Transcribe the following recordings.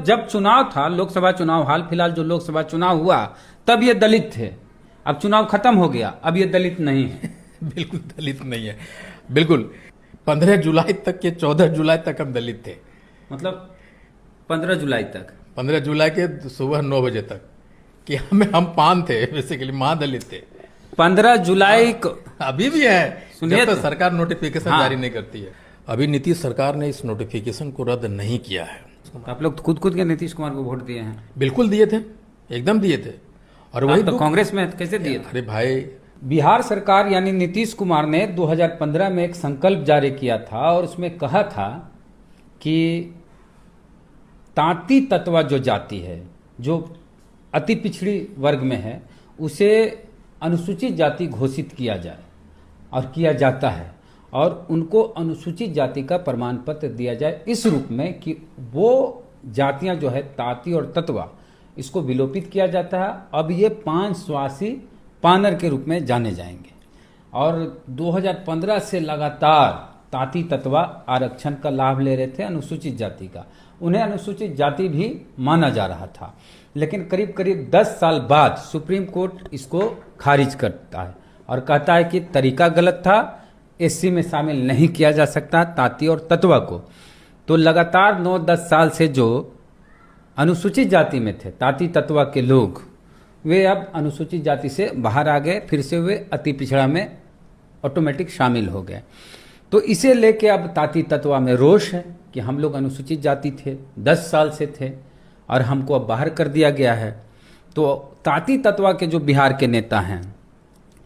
जब चुनाव था, लोकसभा चुनाव, हाल फिलहाल जो लोकसभा चुनाव हुआ, तब ये दलित थे। अब चुनाव खत्म हो गया, अब ये दलित नहीं है। बिल्कुल दलित नहीं है, बिल्कुल। 15 जुलाई तक के 14 जुलाई तक हम दलित थे। मतलब 15 जुलाई तक, 15 जुलाई के सुबह 9 बजे तक कि हम पान थे, बेसिकली महादलित थे। 15 जुलाई को अभी भी है, सुनिए जब तक तो। सरकार नोटिफिकेशन हाँ। जारी नहीं करती है। अभी नीतीश सरकार ने इस नोटिफिकेशन को रद्द नहीं किया है। तो आप लोग खुद के नीतीश कुमार को वोट दिए हैं? बिल्कुल दिए थे, एकदम दिए थे। और वही तो कांग्रेस में कैसे दिए थे? अरे भाई, बिहार सरकार यानी नीतीश कुमार ने 2015 में एक संकल्प जारी किया था और उसमें कहा था कि तांती तत्वा जो जाति है, जो अति पिछड़ी वर्ग में है, उसे अनुसूचित जाति घोषित किया जाए, और किया जाता है। और उनको अनुसूचित जाति का प्रमाण पत्र दिया जाए इस रूप में कि वो जातियां जो है तांती और तत्वा, इसको विलोपित किया जाता है। अब ये पान स्वासी पानर के रूप में जाने जाएंगे। और 2015 से लगातार तांती तत्वा आरक्षण का लाभ ले रहे थे, अनुसूचित जाति का। उन्हें अनुसूचित जाति भी माना जा रहा था, लेकिन करीब करीब 10 साल बाद सुप्रीम कोर्ट इसको खारिज करता है और कहता है कि तरीका गलत था, एससी में शामिल नहीं किया जा सकता तांती और तत्वा को। तो लगातार 9-10 साल से जो अनुसूचित जाति में थे तांती तत्वा के लोग, वे अब अनुसूचित जाति से बाहर आ गए, फिर से वे अति पिछड़ा में ऑटोमेटिक शामिल हो गए। तो इसे लेके अब तांती तत्वा में रोष है कि हम लोग अनुसूचित जाति थे, 10 साल से थे, और हमको अब बाहर कर दिया गया है। तो तांती तत्वा के जो बिहार के नेता हैं,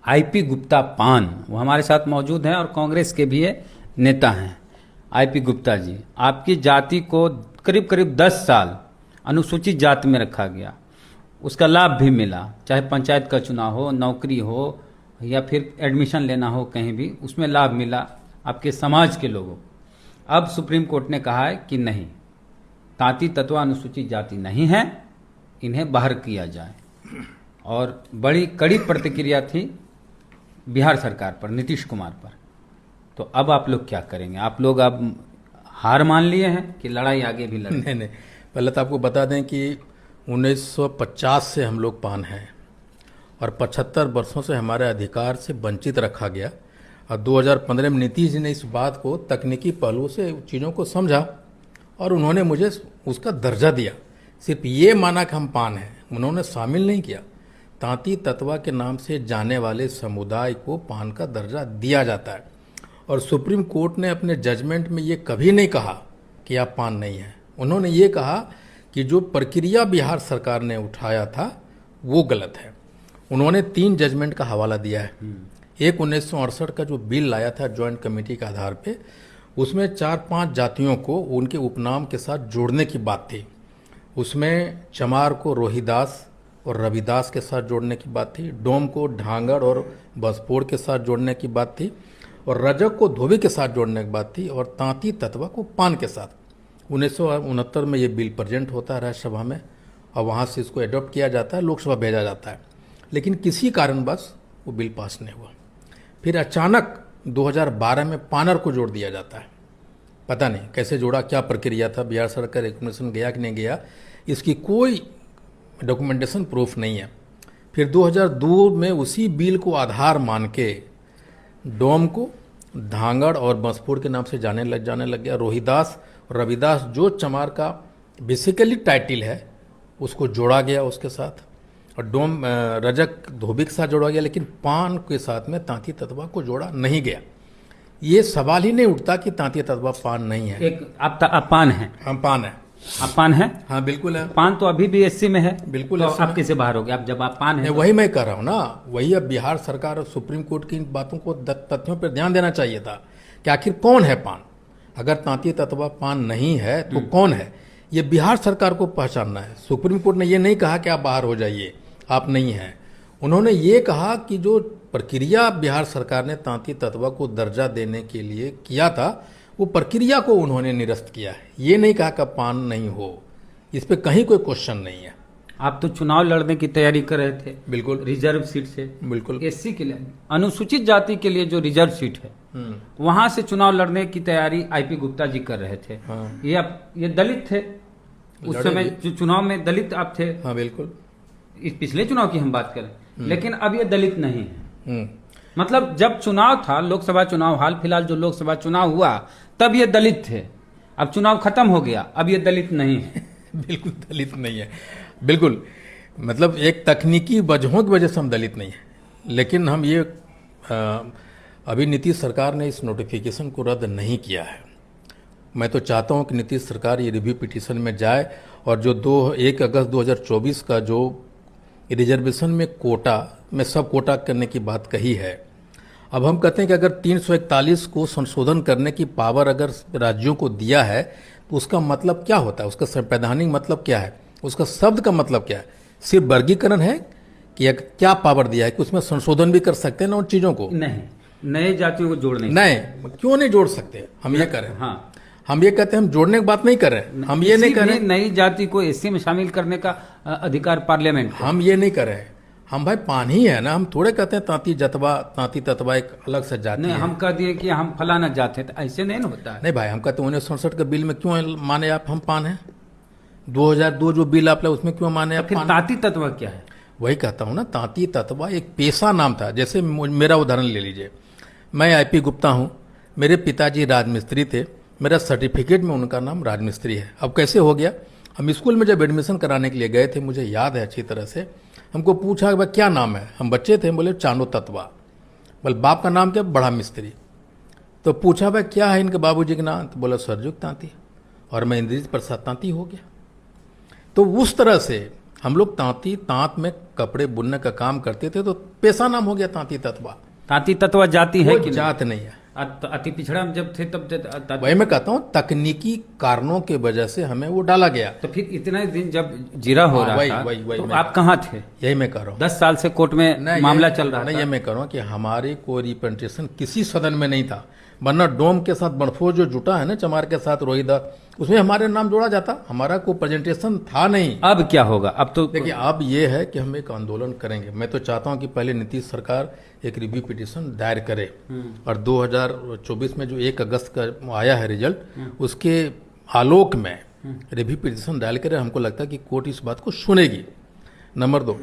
आईपी गुप्ता पान, वो हमारे साथ मौजूद हैं, और कांग्रेस के भी ये नेता हैं। आईपी गुप्ता जी, आपकी जाति को करीब करीब 10 साल अनुसूचित जाति में रखा गया, उसका लाभ भी मिला, चाहे पंचायत का चुनाव हो, नौकरी हो, या फिर एडमिशन लेना हो कहीं भी, उसमें लाभ मिला आपके समाज के लोगों को। अब सुप्रीम कोर्ट ने कहा है कि नहीं, तांती तत्वा अनुसूचित जाति नहीं है, इन्हें बाहर किया जाए। और बड़ी कड़ी प्रतिक्रिया थी बिहार सरकार पर, नीतीश कुमार पर। तो अब आप लोग क्या करेंगे? आप लोग अब हार मान लिए हैं कि लड़ाई आगे भी लड़ेंगे? नहीं, पहले तो आपको बता दें कि 1950 से हम लोग पान हैं, और 75 वर्षों से हमारे अधिकार से वंचित रखा गया। और 2015 में नीतीश जी ने इस बात को तकनीकी पहलू से चीज़ों को समझा, और उन्होंने मुझे उसका दर्जा दिया। सिर्फ ये माना कि हम पान हैं, उन्होंने शामिल नहीं किया। तांती तत्वा के नाम से जाने वाले समुदाय को पान का दर्जा दिया जाता है। और सुप्रीम कोर्ट ने अपने जजमेंट में ये कभी नहीं कहा कि आप पान नहीं हैं। उन्होंने ये कहा कि जो प्रक्रिया बिहार सरकार ने उठाया था वो गलत है। उन्होंने 3 जजमेंट का हवाला दिया है। एक 1968 का जो बिल लाया था जॉइंट कमेटी के आधार पे, उसमें 4-5 जातियों को उनके उपनाम के साथ जोड़ने की बात थी। उसमें चमार को रोहिदास और रविदास के साथ जोड़ने की बात थी, डोम को ढांगड़ और बसपोड़ के साथ जोड़ने की बात थी, और रजक को धोबी के साथ जोड़ने की बात थी, और तांती तत्वा को पान के साथ। 1969 में ये बिल प्रेजेंट होता है राज्यसभा में, और वहाँ से इसको एडॉप्ट किया जाता है, लोकसभा भेजा जाता है। लेकिन किसी कारणवश वो बिल पास नहीं हुआ। फिर अचानक 2012 में पानर को जोड़ दिया जाता है। पता नहीं कैसे जोड़ा, क्या प्रक्रिया था, बिहार सरकार रिकमेंडेशन गया कि नहीं गया, इसकी कोई डॉक्यूमेंटेशन प्रूफ नहीं है। फिर 2002 में उसी बिल को आधार मान के डोम को धांगड़ और बंसपुर के नाम से जाने लग गया। रोहिदास और रविदास जो चमार का बेसिकली टाइटिल है उसको जोड़ा गया उसके साथ, और डोम रजक धोबी के साथ जोड़ा गया, लेकिन पान के साथ में तांती तत्वा को जोड़ा नहीं गया। ये सवाल ही नहीं उठता कि तांती तत्वा पान नहीं है। एक आप पान हैं? हम पान है। आप पान हैं? हाँ बिल्कुल है। पान तो अभी भी एससी में है। बिल्कुल। तो आप कैसे बाहर हो गए? आप जब आप पान हैं, वही मैं कह रहा हूँ ना, वही अब बिहार सरकार और सुप्रीम कोर्ट की इन बातों को, तथ्यों पर ध्यान देना चाहिए था कि आखिर कौन है पान। अगर तांती तत्वा पान नहीं है तो कौन है, ये बिहार सरकार को पहचानना है। सुप्रीम कोर्ट ने ये नहीं कहा कि आप बाहर हो जाइए, आप नहीं हैं। उन्होंने ये कहा कि जो प्रक्रिया बिहार सरकार ने तांती तत्वा को दर्जा देने के लिए किया था, वो प्रक्रिया को उन्होंने निरस्त किया है। ये नहीं कहा कि पान नहीं हो, इस पे कहीं कोई क्वेश्चन नहीं है। आप तो चुनाव लड़ने की तैयारी कर रहे थे। बिल्कुल। रिजर्व सीट से। बिल्कुल। एससी के लिए, अनुसूचित जाति के लिए जो रिजर्व सीट है, वहां से चुनाव लड़ने की तैयारी आईपी गुप्ता जी कर रहे थे। हाँ। ये दलित थे, उस लड़े समय भी। जो चुनाव में दलित आप थे, हाँ बिल्कुल। इस पिछले चुनाव की हम बात करें, लेकिन अब ये दलित नहीं है। हम्म। मतलब जब चुनाव था, लोकसभा चुनाव, हाल फिलहाल जो लोकसभा चुनाव हुआ, तब ये दलित थे। अब चुनाव खत्म हो गया, अब ये दलित नहीं है। बिल्कुल दलित नहीं है, बिल्कुल। मतलब एक तकनीकी वजहों की वजह से हम दलित नहीं है, लेकिन हम ये अभी नीतीश सरकार ने इस नोटिफिकेशन को रद्द नहीं किया है। मैं तो चाहता हूं कि नीतीश सरकार ये रिव्यू पिटीशन में जाए और जो 1 अगस्त 2024 का जो रिजर्वेशन में कोटा में सब कोटा करने की बात कही है, अब हम कहते हैं कि अगर 341 को संशोधन करने की पावर अगर राज्यों को दिया है तो उसका मतलब क्या होता है, उसका संवैधानिक मतलब क्या है, उसका शब्द का मतलब क्या है? सिर्फ वर्गीकरण है कि क्या पावर दिया है कि उसमें संशोधन भी कर सकते हैं ना उन चीजों को? नहीं, नए जातियों को जोड़ने नहीं, क्यों नहीं जोड़ सकते? हम ये करें, हाँ, हम ये कहते हैं, हम जोड़ने की बात नहीं कर रहे, हम ये नहीं कर रहे, नई जाति को एससी में शामिल करने का अधिकार पार्लियामेंट को। हम ये नहीं कर रहे। हम भाई पानी है ना, हम थोड़े कहते हैं तांती ततवा एक अलग से जाति नहीं, है। हम कह दिए कि हम फलाना जाते, तो ऐसे नहीं ना होता है। नहीं भाई, हम कहते हैं 1967 के बिल में क्यों माने आप हम पान है? 2002 जो बिल आप लाए उसमें क्यों माने आप फिर पान? ताती तत्व क्या है? वही कहता हूँ ना, तांती ततवा एक पेशा नाम था। जैसे मेरा उदाहरण ले लीजिए, मैं आईपी गुप्ता हूँ, मेरे पिताजी राजमिस्त्री थे, मेरा सर्टिफिकेट में उनका नाम राजमिस्त्री है। अब कैसे हो गया? हम स्कूल में जब एडमिशन कराने के लिए गए थे, मुझे याद है अच्छी तरह से, हमको पूछा भाई क्या नाम है? हम बच्चे थे, बोले चांदो ततवा। बोले बाप का नाम क्या? बड़ा मिस्त्री। तो पूछा भाई क्या है इनके बाबूजी का नाम? तो बोला सरजुग तांती, और मैं इंद्रजीत प्रसाद तांती हो गया। तो उस तरह से हम लोग तांत में कपड़े बुनने का काम करते थे, तो पेशा नाम हो गया तांती ततवा। ताती तत्व जाति है वो कि नहीं? जात नहीं है। अति पिछड़ा हम जब थे तब वही मैं कहता हूँ, तकनीकी कारणों के वजह से हमें वो डाला गया। तो फिर इतने दिन जब जीरा हो रहा था, वही तो आप कहाँ थे? यही मैं कह रहा हूँ, 10 साल से कोर्ट में मामला चल रहा नहीं, था। ये मैं कह रहा हूँ कि हमारे कोई रिप्रेजेंटेशन किसी सदन में नहीं था, वरना डोम के साथ बर्फो जो जुटा है ना, चमार के साथ रोहिदा, उसमें हमारे नाम जोड़ा जाता। हमारा कोई प्रेजेंटेशन था नहीं। अब क्या होगा? अब तो देखिए, अब ये है कि हम एक आंदोलन करेंगे। मैं तो चाहता हूं कि पहले नीतीश सरकार एक रिव्यू पिटीशन दायर करे, और 2024 में जो 1 अगस्त का आया है रिजल्ट, उसके आलोक में रिव्यू पिटीशन दायर करे। हमको लगता है कि कोर्ट इस बात को सुनेगी। नंबर 2,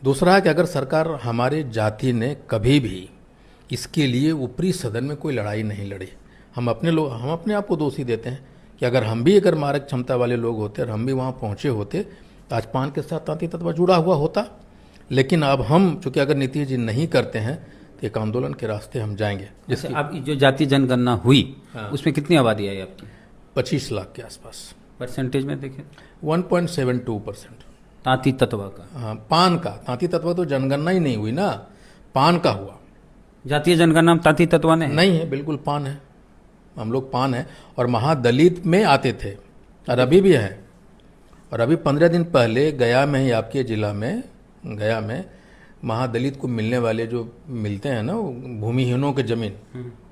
दूसरा है कि अगर सरकार, हमारे जाति ने कभी भी इसके लिए ऊपरी सदन में कोई लड़ाई नहीं लड़ी। हम अपने आप को दोषी देते हैं कि अगर मारक क्षमता वाले लोग होते और हम भी वहाँ पहुँचे होते, तो आज पान के साथ तांती तत्वा जुड़ा हुआ होता। लेकिन अब हम, चूंकि अगर नीतीश जी नहीं करते हैं, तो एक आंदोलन के रास्ते हम जाएंगे। जैसे अब जो जाति जनगणना हुई, हाँ। उसमें कितनी आबादी आई आपकी? 25 लाख के आसपास, परसेंटेज में देखें 1.72%। ताती तत्व का, हाँ, पान का। तांती तत्वा तो जनगणना ही नहीं हुई ना, पान का हुआ। जातीय जनगणना में ताती तत्व नहीं है, बिल्कुल पान है। हम लोग पान है, और महादलित में आते थे, और अभी भी है। और अभी 15 दिन पहले गया में ही, आपके जिला में गया में, महादलित को मिलने वाले जो मिलते हैं ना, वो भूमिहीनों के जमीन,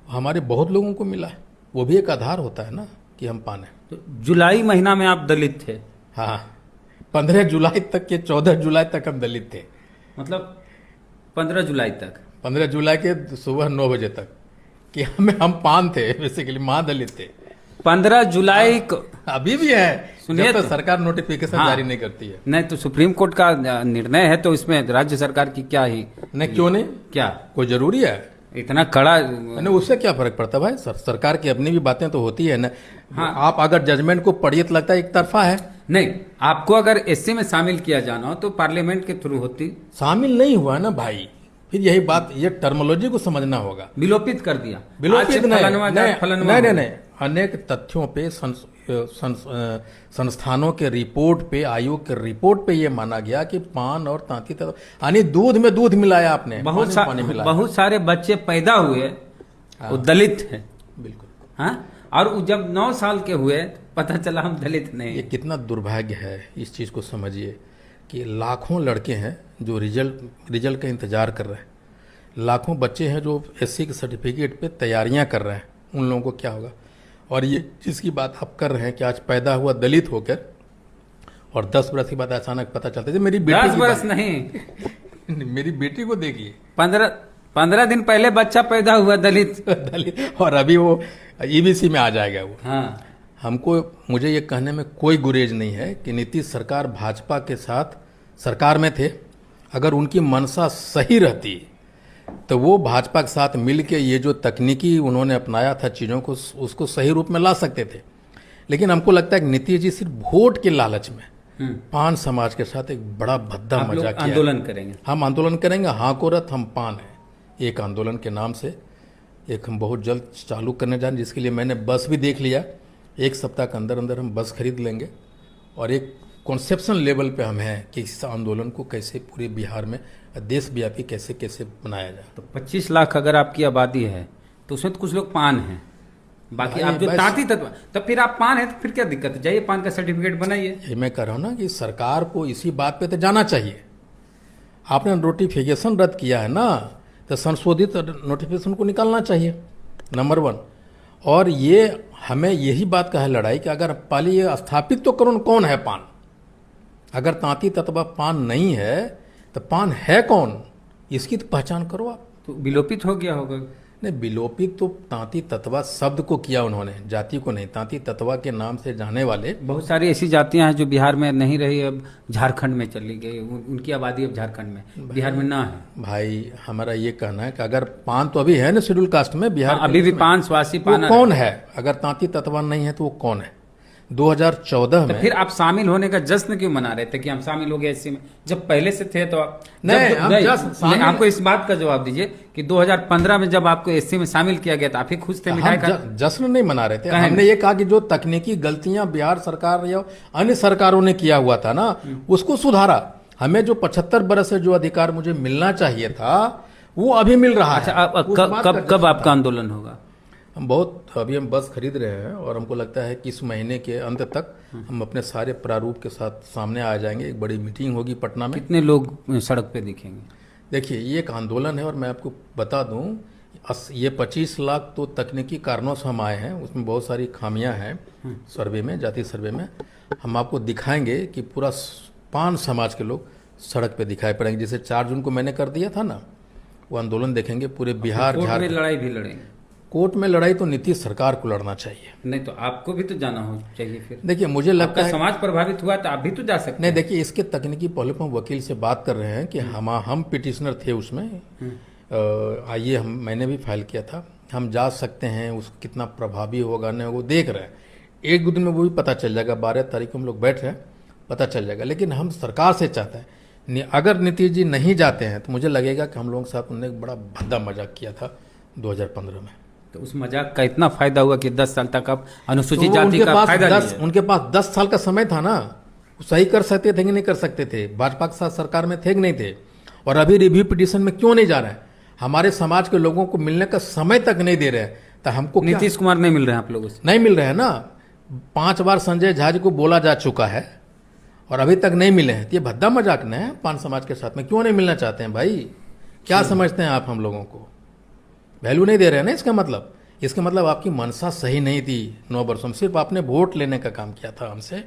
हमारे बहुत लोगों को मिला है। वो भी एक आधार होता है ना कि हम पान है। तो जुलाई महीना में आप दलित थे? हाँ, 15 जुलाई तक के 14 जुलाई तक हम दलित थे। मतलब 15 जुलाई तक? 15 जुलाई के सुबह 9 बजे तक कि हम पान थे, बेसिकली महादलित थे। 15 जुलाई को अभी भी है, सुनिए जब तक तो। सरकार नोटिफिकेशन हाँ। जारी नहीं करती है। नहीं तो सुप्रीम कोर्ट का निर्णय है, तो इसमें राज्य सरकार की क्या ही? नहीं, क्यों नहीं? क्या कोई जरूरी है? इतना कड़ा? नहीं, उससे क्या फर्क पड़ता है भाई? सरकार की अपनी भी बातें तो होती है ना। हाँ। आप अगर जजमेंट को पढ़िए तो लगता है एक तरफा है। नहीं, आपको अगर एससी में शामिल किया जाना हो तो पार्लियामेंट के थ्रू होती। शामिल नहीं हुआ ना भाई, फिर यही बात, ये टर्मोलॉजी को समझना होगा। विलोपित कर दिया। विलोपित आज से फलानवा जात फलानवा नहीं, अनेक तथ्यों पे, संस्थानों के रिपोर्ट पे, आयोग के रिपोर्ट पे ये माना गया कि पान और तांती तत्व, यानी दूध में दूध मिलाया आपने, पानी मिलाया। बहुत सारे बच्चे पैदा हुए, वो दलित है। बिल्कुल। हाँ, और वो जब 9 साल के हुए, पता चला हम दलित नहीं। ये कितना दुर्भाग्य है, इस चीज को समझिए कि लाखों लड़के हैं जो रिजल्ट का इंतजार कर रहे हैं। लाखों बच्चे हैं जो एससी के सर्टिफिकेट पे तैयारियां कर रहे हैं। उन लोगों को क्या होगा? और ये जिसकी बात आप कर रहे हैं कि आज पैदा हुआ दलित होकर, और 10 बरस के बाद अचानक पता चलता है। मेरी बेटी 10 बरस नहीं, मेरी बेटी को देखिए, 15 दिन पहले बच्चा पैदा हुआ दलित। दलित, और अभी वो ईबीसी में आ जाएगा वो। हाँ, हमको मुझे ये कहने में कोई गुरेज नहीं है कि नीतीश सरकार भाजपा के साथ सरकार में थे, अगर उनकी मंशा सही रहती तो वो भाजपा के साथ मिल के ये जो तकनीकी उन्होंने अपनाया था चीज़ों को, उसको सही रूप में ला सकते थे। लेकिन हमको लगता है कि नीतीश जी सिर्फ वोट के लालच में पान समाज के साथ एक बड़ा भद्दा मजाक किया। आंदोलन करेंगे, हम आंदोलन करेंगे, हाँ को रथ हम पान है, एक आंदोलन के नाम से एक हम बहुत जल्द चालू करने जा रहे हैं, जिसके लिए मैंने बस भी देख लिया। एक सप्ताह के अंदर अंदर हम बस खरीद लेंगे और एक कॉन्सेप्शन लेवल पे हम हैं कि इस आंदोलन को कैसे पूरे बिहार में देशव्यापी कैसे कैसे बनाया जाए। तो 25 लाख अगर आपकी आबादी है तो उसमें तो कुछ लोग पान हैं, बाकी आप जो तांती तत्व, तब फिर आप पान है तो फिर क्या दिक्कत है, जाइए पान का सर्टिफिकेट बनाइए। ये मैं कह रहा हूँ ना कि सरकार को इसी बात पे तो जाना चाहिए। आपने नोटिफिकेशन रद्द किया है ना, तो संशोधित नोटिफिकेशन को निकालना चाहिए, नंबर 1। और ये हमें यही बात का है लड़ाई कि अगर पहले ये स्थापित तो करो कौन है पान। अगर तांती तत्वा पान नहीं है तो पान है कौन, इसकी तो पहचान करो आप। तो विलोपित हो गया होगा। नहीं, विलोपित तो तांती तत्वा शब्द को किया उन्होंने, जाति को नहीं। तांती तत्वा के नाम से जाने वाले बहुत सारी ऐसी जातियां हैं जो बिहार में नहीं रही, अब झारखंड में चली गई, उनकी आबादी अब झारखंड में, बिहार में ना है। भाई हमारा ये कहना है कि अगर पान तो अभी है ना शेड्यूल कास्ट में बिहार, अभी भी पान स्वासी पान वो कौन है? अगर तांती तत्वा नहीं है तो वो कौन है? 2014 में फिर आप शामिल होने का जश्न क्यों मना रहे थे कि हम शामिल हो गए एससी में, जब पहले से थे तो आप नहीं, आपको इस बात का जवाब दीजिए कि 2015 में जब आपको एससी में शामिल किया गया था आप ही खुश थे? मिठाई का जश्न नहीं मना रहे थे, हमने ये कहा कि जो तकनीकी गलतियां बिहार सरकार या अन्य सरकारों ने किया हुआ था ना, उसको सुधारा। हमें जो 75 बरस से जो अधिकार मुझे मिलना चाहिए था वो अभी मिल रहा है। अच्छा, कब आपका आंदोलन होगा? अभी हम बस खरीद रहे हैं और हमको लगता है कि इस महीने के अंत तक हम अपने सारे प्रारूप के साथ सामने आ जाएंगे। एक बड़ी मीटिंग होगी पटना में। कितने लोग सड़क पे दिखेंगे? देखिए, ये एक आंदोलन है और मैं आपको बता दूं, ये 25 लाख तो तकनीकी कारणों से हम आए हैं, उसमें बहुत सारी खामियां हैं सर्वे में, जाति सर्वे में। हम आपको दिखाएंगे कि पूरा पान समाज के लोग सड़क पे दिखाई पड़ेंगे। जैसे 4 जून को मैंने कर दिया था ना, वो आंदोलन देखेंगे पूरे बिहार, झारखंड में लड़ाई भी लड़ेंगे। कोर्ट में लड़ाई तो नीतीश सरकार को लड़ना चाहिए। नहीं तो आपको भी तो जाना हो चाहिए। फिर देखिए, मुझे लगता है समाज प्रभावित हुआ तो आप भी तो जा सकते हैं। नहीं, देखिए, इसके तकनीकी पहलू पर हम वकील से बात कर रहे हैं कि हम पिटिशनर थे उसमें। आइए, मैंने भी फाइल किया था, हम जा सकते हैं, उस कितना प्रभावी होगा नहीं होगा देख रहे हैं। 1-2 दिन में वो भी पता चल जाएगा। 12 तारीख को हम लोग बैठ रहे हैं, पता चल जाएगा। लेकिन हम सरकार से चाहते हैं, अगर नीतीश जी नहीं जाते हैं तो मुझे लगेगा कि हम लोगों के साथ उन्होंने एक बड़ा भद्दा मजाक किया था 2015 में। तो उस मजाक का इतना फायदा हुआ कि 10 साल तक आप अनुसूचित जाति का फायदा नहीं है। उनके पास 10 साल का समय था ना, सही कर सकते थे कि नहीं कर सकते थे? भाजपा के साथ सरकार में थे कि नहीं थे? और अभी रिव्यू पिटीशन में क्यों नहीं जा रहे हैं? हमारे समाज के लोगों को मिलने का समय तक नहीं दे रहे हैं, तो हमको नीतीश कुमार नहीं मिल रहे हैं आप लोगों से? नहीं मिल रहे हैं ना। 5 बार संजय झा जी को बोला जा चुका है और अभी तक नहीं मिले हैं। ये भद्दा मजाक न है पान समाज के साथ में। क्यों नहीं मिलना चाहते हैं भाई? क्या समझते हैं आप हम लोगों को? वैल्यू नहीं दे रहे हैं ना। इसका मतलब आपकी मनसा सही नहीं थी 9 वर्षों में। सिर्फ आपने वोट लेने का काम किया था हमसे,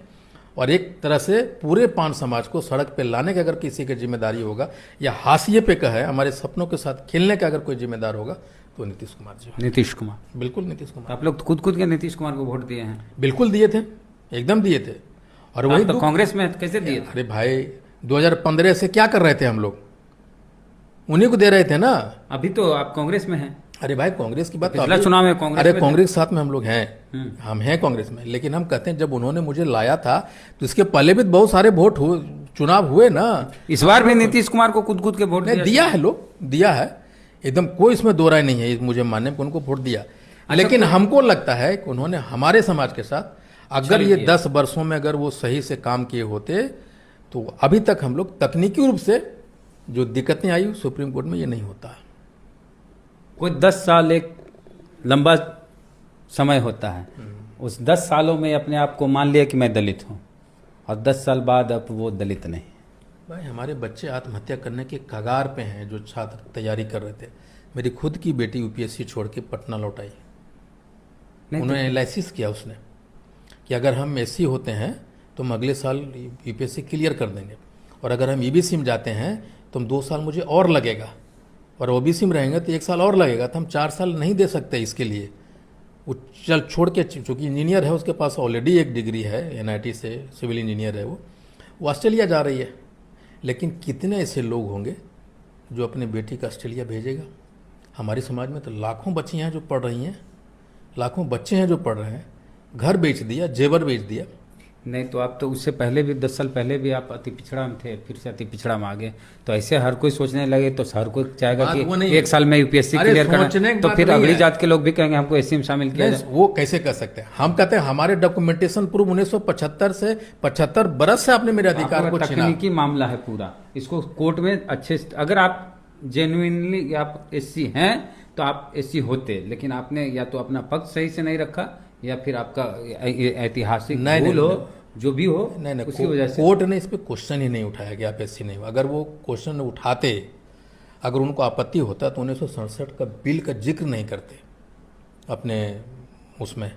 और एक तरह से पूरे पान समाज को सड़क पे लाने का अगर किसी की जिम्मेदारी होगा, या हाशिए पे का है, हमारे सपनों के साथ खेलने का अगर कोई जिम्मेदार होगा तो नीतीश कुमार जी। नीतीश कुमार, बिल्कुल नीतीश कुमार। आप लोग तो खुद के नीतीश कुमार को वोट दिए हैं? बिल्कुल दिए थे, एकदम दिए थे। और वही तो कांग्रेस में कैसे दिए थे? अरे भाई, 2015 से क्या कर रहे थे हम लोग? उन्हीं को दे रहे थे ना। अभी तो आप कांग्रेस में हैं। अरे भाई, कांग्रेस की बात पिछला चुनाव में कांग्रेस, अरे कांग्रेस के साथ में हम लोग हैं, हम हैं कांग्रेस में। लेकिन हम कहते हैं जब उन्होंने मुझे लाया था तो इसके पहले भी बहुत सारे चुनाव हुए ना। इस बार भी नीतीश कुमार को कूद के वोट दिया है, लोग दिया है, एकदम कोई इसमें दो राय नहीं है मुझे मानने को, उनको वोट दिया। लेकिन हमको लगता है कि उन्होंने हमारे समाज के साथ अगर ये 10 वर्षों में अगर वो सही से काम किए होते तो अभी तक हम लोग तकनीकी रूप से जो दिक्कतें आई सुप्रीम कोर्ट में ये नहीं होता। कोई 10 साल एक लंबा समय होता है। उस 10 सालों में अपने आप को मान लिया कि मैं दलित हूँ, और 10 साल बाद अब वो दलित नहीं। भाई, हमारे बच्चे आत्महत्या करने के कगार पे हैं जो छात्र तैयारी कर रहे थे। मेरी खुद की बेटी यूपीएससी छोड़ के पटना लौट आई। उन्होंने एनालिसिस किया उसने कि अगर हम एससी होते हैं तो हम अगले साल यूपीएससी क्लियर कर देंगे, और अगर हम ईबीसी में जाते हैं तो हम 2 साल मुझे और लगेगा, और ओबीसी में रहेंगे तो 1 साल और लगेगा, तो हम 4 साल नहीं दे सकते इसके लिए। वो चल छोड़ के, चूंकि इंजीनियर है, उसके पास ऑलरेडी एक डिग्री है एनआईटी से, सिविल इंजीनियर है वो ऑस्ट्रेलिया जा रही है। लेकिन कितने ऐसे लोग होंगे जो अपने बेटी का ऑस्ट्रेलिया भेजेगा? हमारे समाज में तो लाखों बच्चियां हैं जो पढ़ रही हैं, लाखों बच्चे हैं जो पढ़ रहे हैं, घर बेच दिया, जेवर बेच दिया। नहीं तो आप तो उससे पहले भी 10 साल पहले भी आप अति पिछड़ा में थे, फिर से अति पिछड़ा में आ गए, तो ऐसे हर कोई सोचने लगे तो हर कोई चाहेगा वो कि नहीं- एक साल में यूपीएससी अरे क्लियर सोचने करना, की तो बात फिर नहीं अगली है। जात के लोग भी कहेंगे हमको एससी में शामिल किया नहीं, जाए। वो कैसे कर सकते हैं? हम कहते हैं हमारे डॉक्यूमेंटेशन प्रूफ 1975 से 75 बरस से आपने मेरे अधिकार को छीना। तकनीकी मामला है पूरा, इसको कोर्ट में अच्छे से, अगर आप जेन्युइनली आप एससी हैं तो आप एससी होते, लेकिन आपने या तो अपना पक्ष सही से नहीं रखा या फिर आपका ऐतिहासिक भूल हो, जो भी हो, नहीं, उसकी वजह से कोर्ट ने इस पे क्वेश्चन ही नहीं उठाया कि आप एससी नहीं हो। अगर वो क्वेश्चन उठाते, अगर उनको आपत्ति होता तो 1967 का बिल का जिक्र नहीं करते अपने उसमें।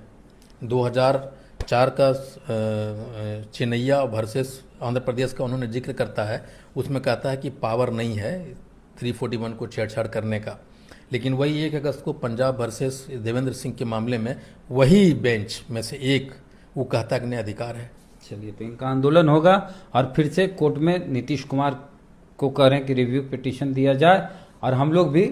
2004 का चिनैया वर्सेस आंध्र प्रदेश का उन्होंने जिक्र करता है, उसमें कहता है कि पावर नहीं है 341 को छेड़छाड़ करने का। लेकिन वही 1 अगस्त को पंजाब वर्सेस देवेंद्र सिंह के मामले में वही बेंच में से एक वो कहता है कि नहीं अधिकार है। चलिए, तो इनका आंदोलन होगा और फिर से कोर्ट में नीतीश कुमार को कह रहे हैं कि रिव्यू पिटीशन दिया जाए और हम लोग भी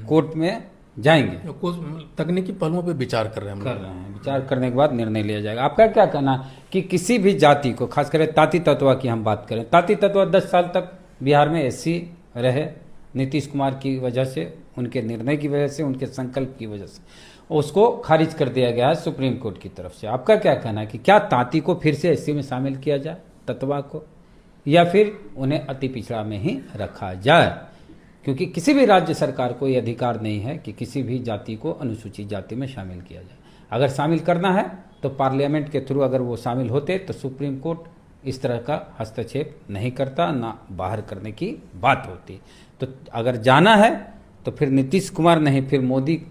कोर्ट में जाएंगे। कुछ तकनीकी पहलुओं पे विचार कर रहे हैं हम कर लोग। रहे हैं, विचार करने के बाद निर्णय लिया जाएगा। आपका क्या कहना है कि किसी भी जाति को, खास करके ताती तत्वा की हम बात करें, ताती तत्वा 10 साल तक बिहार में एससी रहे, नीतीश कुमार की वजह से, उनके निर्णय की वजह से, उनके संकल्प की वजह से उसको खारिज कर दिया गया है सुप्रीम कोर्ट की तरफ से। आपका क्या कहना है कि क्या ताती को फिर से एससी में शामिल किया जाए, तत्वा को, या फिर उन्हें अति पिछड़ा में ही रखा जाए? क्योंकि किसी भी राज्य सरकार को ये अधिकार नहीं है कि किसी भी जाति को अनुसूचित जाति में शामिल किया जाए। अगर शामिल करना है तो पार्लियामेंट के थ्रू अगर वो शामिल होते तो सुप्रीम कोर्ट इस तरह का हस्तक्षेप नहीं करता, ना बाहर करने की बात होती। तो अगर जाना है तो फिर नीतीश कुमार नहीं, फिर मोदी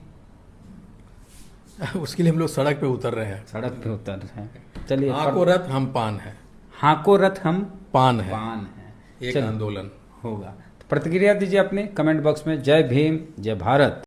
उसके लिए हम लोग सड़क पे उतर रहे हैं। सड़क पे उतर रहे हैं। चलिए, हाको रथ हम पान है, हाको रथ हम पान है, पान है, एक आंदोलन होगा। तो प्रतिक्रिया दीजिए अपने कमेंट बॉक्स में। जय भीम, जय भारत।